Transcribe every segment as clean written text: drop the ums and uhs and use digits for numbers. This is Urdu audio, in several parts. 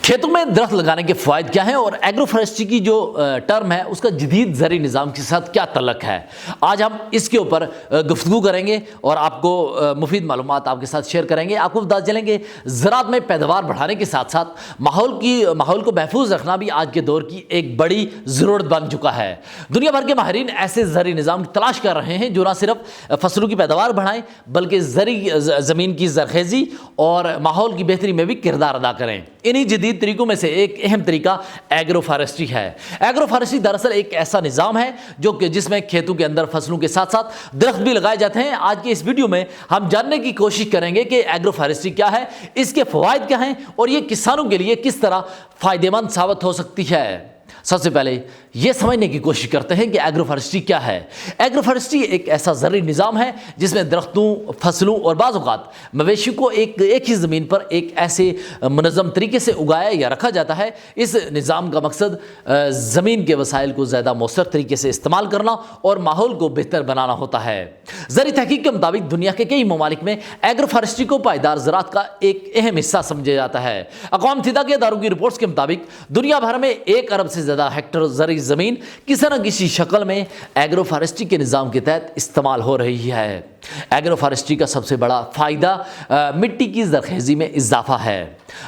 کھیتوں میں درخت لگانے کے فوائد کیا ہیں اور ایگرو فارسٹری کی جو ٹرم ہے اس کا جدید زرعی نظام کے ساتھ کیا تعلق ہے، آج ہم اس کے اوپر گفتگو کریں گے اور آپ کو مفید معلومات آپ کے ساتھ شیئر کریں گے۔ آپ کو بتا چلیں کہ زراعت میں پیداوار بڑھانے کے ساتھ ساتھ ماحول کو محفوظ رکھنا بھی آج کے دور کی ایک بڑی ضرورت بن چکا ہے۔ دنیا بھر کے ماہرین ایسے زرعی نظام کی تلاش کر رہے ہیں جو نہ صرف فصلوں کی پیداوار بڑھائیں بلکہ زمین کی زرخیزی اور ماحول کی بہتری میں بھی کردار ادا کریں۔ انہی جدید طریقوں میں سے ایک اہم طریقہ ایگرو فارسٹری ہے۔ ایگرو فارسٹری دراصل ایک ایسا نظام ہے جس میں کھیتوں کے اندر فصلوں کے ساتھ ساتھ درخت بھی لگائے جاتے ہیں۔ آج کے اس ویڈیو میں ہم جاننے کی کوشش کریں گے کہ ایگرو فارسٹری کیا ہے، اس کے فوائد کیا ہیں اور یہ کسانوں کے لیے کس طرح فائدہ مند ثابت ہو سکتی ہے۔ سب سے پہلے یہ سمجھنے کی کوشش کرتے ہیں کہ ایگرو فارسٹری کیا ہے۔ ایگرو فارسٹری ایک ایسا زرعی نظام ہے جس میں درختوں، فصلوں اور بعض اوقات مویشی کو ایک ہی زمین پر ایک ایسے منظم طریقے سے اگایا یا رکھا جاتا ہے۔ اس نظام کا مقصد زمین کے وسائل کو زیادہ مؤثر طریقے سے استعمال کرنا اور ماحول کو بہتر بنانا ہوتا ہے۔ زرعی تحقیق کے مطابق دنیا کے کئی ممالک میں ایگرو فارسٹری کو پائیدار زراعت کا ایک اہم حصہ سمجھا جاتا ہے۔ اقوام متحدہ کے اداروں کی رپورٹس کے مطابق دنیا بھر میں 1 ارب سے زیادہ ہیکٹر زرعی زمین کسی نہ کسی شکل میں ایگرو فارسٹری کے نظام کے تحت استعمال ہو رہی ہے۔ ایگرو فارسٹری کا سب سے بڑا فائدہ مٹی کی زرخیزی میں اضافہ ہے۔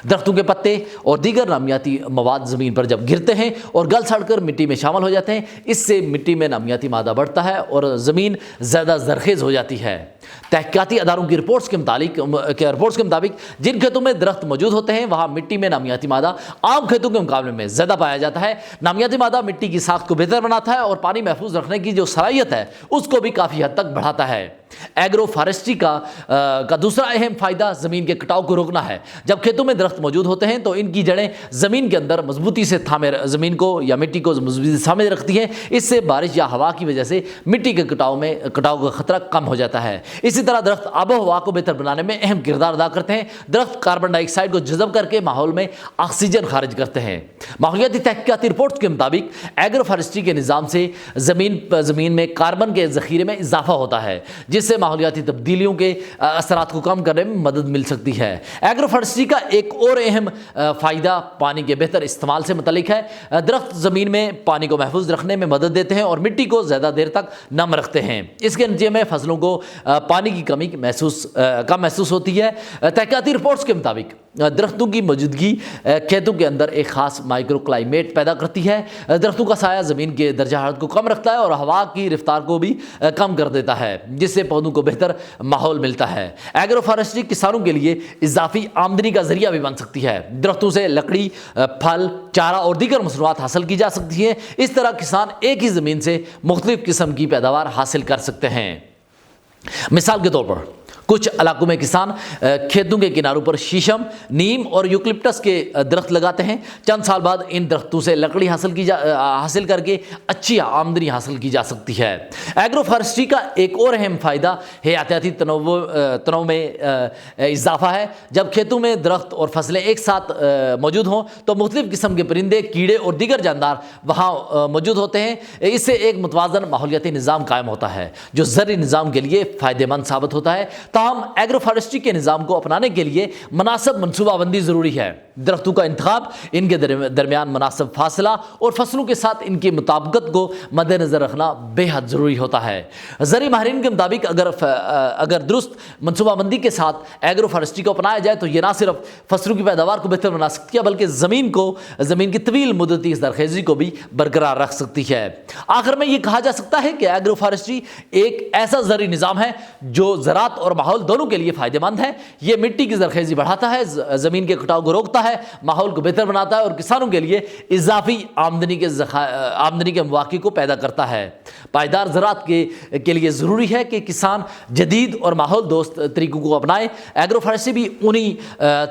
درختوں کے پتے اور دیگر نامیاتی مواد زمین پر جب گرتے ہیں اور گل سڑ کر مٹی میں شامل ہو جاتے ہیں، اس سے مٹی میں نامیاتی مادہ بڑھتا ہے اور زمین زیادہ زرخیز ہو جاتی ہے۔ تحقیقاتی اداروں کی رپورٹس کے مطابق جن کھیتوں میں درخت موجود ہوتے ہیں وہاں مٹی میں نامیاتی مادہ عام کھیتوں کے مقابلے میں زیادہ پایا جاتا ہے۔ نامیاتی مادہ مٹی کی ساخت کو بہتر بناتا ہے اور پانی محفوظ رکھنے کی جو صلاحیت ہے اس کو بھی کافی حد تک بڑھاتا ہے۔ ایگرو فارسٹری کا دوسرا اہم فائدہ زمین کے کٹاؤ کو روکنا ہے۔ جب کھیتوں میں درخت موجود ہوتے ہیں تو ان کی جڑیں زمین کے اندر مضبوطی سے زمین کو یا مٹی کو مضبوطی سے تھامے رکھتی ہیں۔ اس سے بارش یا ہوا کی وجہ سے مٹی کے کٹاؤ کا خطرہ کم ہو جاتا ہے۔ اسی طرح درخت آب و ہوا کو بہتر بنانے میں اہم کردار ادا کرتے ہیں۔ درخت کاربن ڈائی آکسائڈ کو جذب کر کے ماحول میں آکسیجن خارج کرتے ہیں۔ ماحولیاتی تحقیقاتی رپورٹس کے مطابق ایگرو فارسٹری کے نظام سے زمین میں کاربن کے ذخیرے میں اضافہ ہوتا ہے جس سے ماحولیاتی تبدیلیوں کے اثرات کو کم کرنے میں مدد مل سکتی ہے۔ ایگرو فارسٹری کا ایک اور اہم فائدہ پانی کے بہتر استعمال سے متعلق ہے۔ درخت زمین میں پانی کو محفوظ رکھنے میں مدد دیتے ہیں اور مٹی کو زیادہ دیر تک نم رکھتے ہیں۔ اس کے نتیجے میں فصلوں کو پانی کی کمی کم محسوس ہوتی ہے۔ تحقیقاتی رپورٹس کے مطابق درختوں کی موجودگی کھیتوں کے اندر ایک خاص مائکرو کلائمیٹ پیدا کرتی ہے۔ درختوں کا سایہ زمین کے درجہ حرارت کو کم رکھتا ہے اور ہوا کی رفتار کو بھی کم کر دیتا ہے جس سے پودوں کو بہتر ماحول ملتا ہے۔ ایگرو فارسٹری کسانوں کے لیے اضافی آمدنی کا ذریعہ بھی بن سکتی ہے۔ درختوں سے لکڑی، پھل، چارہ اور دیگر مصنوعات حاصل کی جا سکتی ہیں۔ اس طرح کسان ایک ہی زمین سے مختلف قسم کی پیداوار حاصل کر سکتے ہیں۔ مثال کے طور پر کچھ علاقوں میں کسان کھیتوں کے کناروں پر شیشم، نیم اور یوکلپٹس کے درخت لگاتے ہیں۔ چند سال بعد ان درختوں سے لکڑی حاصل کر کے اچھی آمدنی حاصل کی جا سکتی ہے۔ ایگرو فارسٹری کا ایک اور اہم فائدہ حیاتیاتی تنوع میں اضافہ ہے۔ جب کھیتوں میں درخت اور فصلیں ایک ساتھ موجود ہوں تو مختلف قسم کے پرندے، کیڑے اور دیگر جاندار وہاں موجود ہوتے ہیں۔ اس سے ایک متوازن ماحولیاتی نظام قائم ہوتا ہے جو زرعی نظام کے لیے فائدہ مند ثابت ہوتا ہے۔ تاہم ایگرو فارسٹری کے نظام کو اپنانے کے لیے مناسب منصوبہ بندی ضروری ہے۔ درختوں کا انتخاب، ان کے درمیان مناسب فاصلہ اور فصلوں کے ساتھ ان کی مطابقت کو مد نظر رکھنا بے حد ضروری ہوتا ہے۔ زرعی ماہرین کے مطابق اگر درست منصوبہ بندی کے ساتھ ایگرو فارسٹری کو اپنایا جائے تو یہ نہ صرف فصلوں کی پیداوار کو بہتر بنا سکتی ہے بلکہ زمین کی طویل مدتی زرخیزی کو بھی برقرار رکھ سکتی ہے۔ آخر میں یہ کہا جا سکتا ہے کہ ایگرو فارسٹری ایک ایسا زرعی نظام ہے جو زراعت اور ماحول دونوں کے لیے فائدہ مند ہے۔ یہ مٹی کی زرخیزی بڑھاتا ہے، زمین کے کٹاؤ کو روکتا ہے، ماحول کو بہتر بناتا ہے اور کسانوں کے لیے اضافی آمدنی کے مواقع کو پیدا کرتا ہے۔ پائیدار زراعت کے لیے ضروری ہے کہ کسان جدید اور ماحول دوست طریقوں کو اپنائیں۔ ایگرو فارسٹری بھی انہی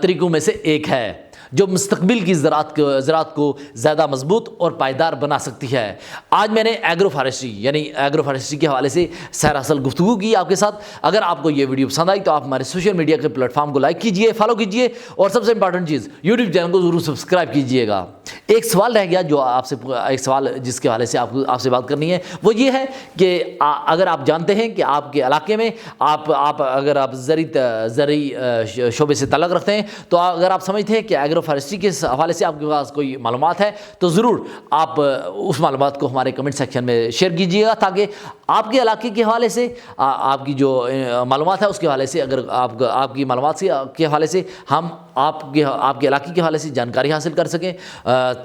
طریقوں میں سے ایک ہے جو مستقبل کی زراعت کو زیادہ مضبوط اور پائیدار بنا سکتی ہے۔ آج میں نے ایگرو فارسٹری کے حوالے سے سیر اصل گفتگو کی آپ کے ساتھ۔ اگر آپ کو یہ ویڈیو پسند آئی تو آپ ہمارے سوشل میڈیا کے پلیٹ فارم کو لائک کیجئے، فالو کیجئے اور سب سے امپورٹنٹ چیز یوٹیوب چینل کو ضرور سبسکرائب کیجئے گا۔ ایک سوال رہ گیا جو ایک سوال جس کے حوالے سے آپ سے بات کرنی ہے وہ یہ ہے کہ اگر آپ جانتے ہیں کہ آپ کے علاقے میں اگر آپ زرعی شعبے سے تعلق رکھتے ہیں تو اگر آپ سمجھتے ہیں کہ ایگرو ایگرو فارسٹری کے حوالے سے آپ کے پاس کوئی معلومات ہے تو ضرور آپ اس معلومات کو ہمارے کمنٹ سیکشن میں شیئر کیجیے گا، تاکہ آپ کے علاقے کے حوالے سے آپ کی جو معلومات ہے اس کے حوالے سے، اگر آپ کی معلومات کے حوالے سے ہم آپ کے علاقے کے حوالے سے جانکاری حاصل کر سکیں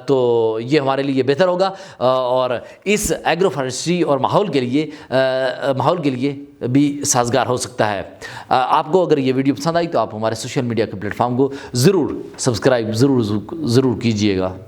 تو یہ ہمارے لیے بہتر ہوگا، اور اس ایگرو فارسٹری اور ماحول کے لیے بھی سازگار ہو سکتا ہے۔ آپ کو اگر یہ ویڈیو پسند آئی تو آپ ہمارے سوشل میڈیا کے پلیٹ فارم کو ضرور سبسکرائب ضرور کیجیے گا۔